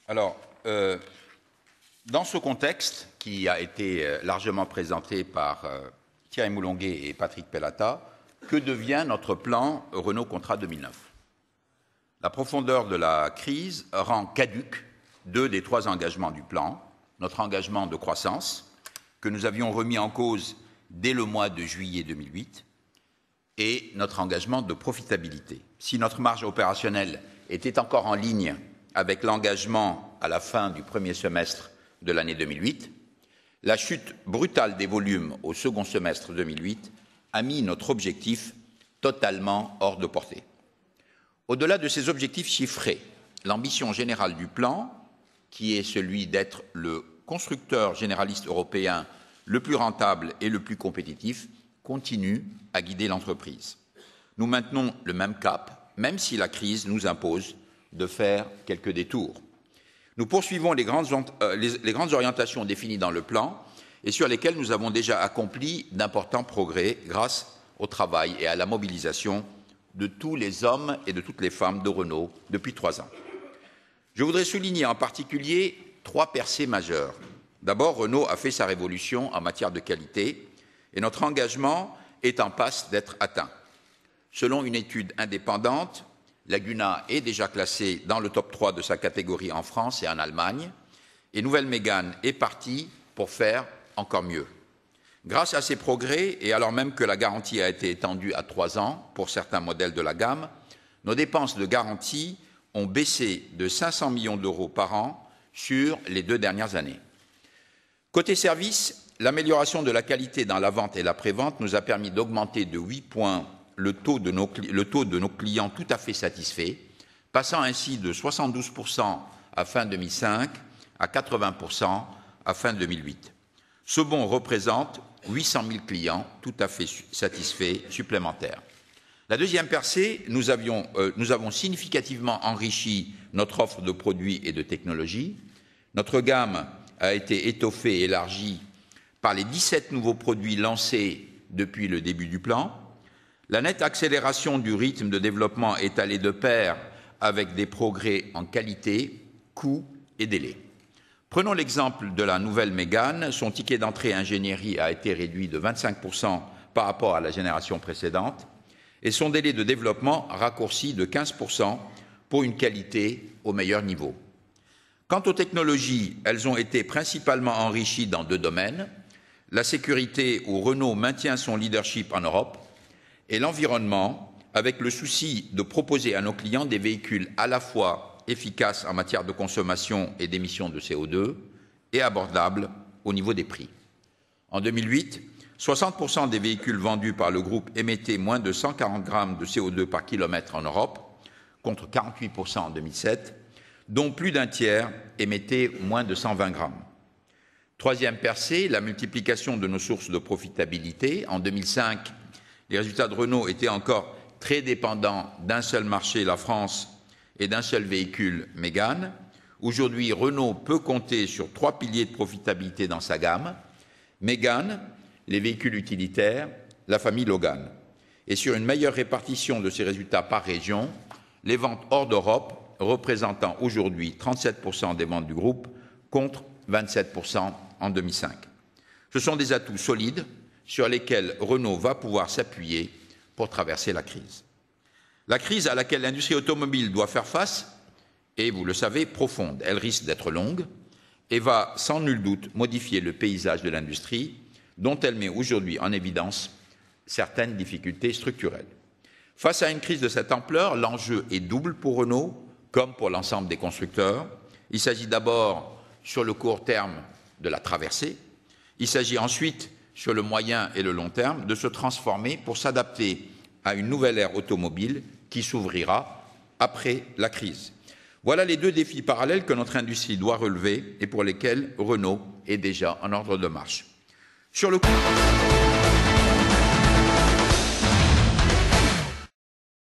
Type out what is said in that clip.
Alors, dans ce contexte qui a été largement présenté par Thierry Moulonguet et Patrick Pellata, que devient notre plan Renault Contrat 2009 ? La profondeur de la crise rend caduque 2 des 3 engagements du plan. Notre engagement de croissance, que nous avions remis en cause dès le mois de juillet 2008, et notre engagement de profitabilité. Si notre marge opérationnelle était encore en ligne avec l'engagement à la fin du premier semestre de l'année 2008, la chute brutale des volumes au second semestre 2008 a mis notre objectif totalement hors de portée. Au-delà de ces objectifs chiffrés, l'ambition générale du plan, qui est celui d'être le constructeur généraliste européen le plus rentable et le plus compétitif, continue à guider l'entreprise. Nous maintenons le même cap, même si la crise nous impose de faire quelques détours. Nous poursuivons les grandes orientations définies dans le plan et sur lesquelles nous avons déjà accompli d'importants progrès grâce au travail et à la mobilisation de tous les hommes et de toutes les femmes de Renault depuis 3 ans. Je voudrais souligner en particulier 3 percées majeures. D'abord, Renault a fait sa révolution en matière de qualité et notre engagement est en passe d'être atteint. Selon une étude indépendante, Laguna est déjà classée dans le top 3 de sa catégorie en France et en Allemagne, et Nouvelle Mégane est partie pour faire encore mieux. Grâce à ces progrès, et alors même que la garantie a été étendue à 3 ans pour certains modèles de la gamme, nos dépenses de garantie ont baissé de 500 millions d'euros par an sur les 2 dernières années. Côté service, l'amélioration de la qualité dans la vente et l'après-vente nous a permis d'augmenter de 8 points le taux de nos clients tout à fait satisfaits, passant ainsi de 72% à fin 2005 à 80% à fin 2008. Ce bond représente 800 000 clients tout à fait satisfaits supplémentaires. La deuxième percée, nous avons significativement enrichi notre offre de produits et de technologies. Notre gamme a été étoffée et élargie par les 17 nouveaux produits lancés depuis le début du plan. La nette accélération du rythme de développement est allée de pair avec des progrès en qualité, coût et délai. Prenons l'exemple de la nouvelle Mégane. Son ticket d'entrée ingénierie a été réduit de 25% par rapport à la génération précédente et son délai de développement raccourci de 15% pour une qualité au meilleur niveau. Quant aux technologies, elles ont été principalement enrichies dans 2 domaines, la sécurité où Renault maintient son leadership en Europe et l'environnement avec le souci de proposer à nos clients des véhicules à la fois efficaces en matière de consommation et d'émissions de CO2 et abordables au niveau des prix. En 2008, 60% des véhicules vendus par le groupe émettaient moins de 140 grammes de CO2 par kilomètre en Europe, contre 48% en 2007, dont plus d'un tiers émettaient moins de 120 grammes. Troisième percée, la multiplication de nos sources de profitabilité. En 2005, les résultats de Renault étaient encore très dépendants d'un seul marché, la France, et d'un seul véhicule, Mégane. Aujourd'hui, Renault peut compter sur 3 piliers de profitabilité dans sa gamme. Mégane, les véhicules utilitaires, la famille Logan. Et sur une meilleure répartition de ces résultats par région, les ventes hors d'Europe représentant aujourd'hui 37% des ventes du groupe contre 27% en 2005. Ce sont des atouts solides sur lesquels Renault va pouvoir s'appuyer pour traverser la crise. La crise à laquelle l'industrie automobile doit faire face est, vous le savez, profonde. Elle risque d'être longue et va sans nul doute modifier le paysage de l'industrie dont elle met aujourd'hui en évidence certaines difficultés structurelles. Face à une crise de cette ampleur, l'enjeu est double pour Renault comme pour l'ensemble des constructeurs. Il s'agit d'abord, sur le court terme, de la traverser. Il s'agit ensuite, sur le moyen et le long terme, de se transformer pour s'adapter à une nouvelle ère automobile qui s'ouvrira après la crise. Voilà les 2 défis parallèles que notre industrie doit relever et pour lesquels Renault est déjà en ordre de marche. Sur le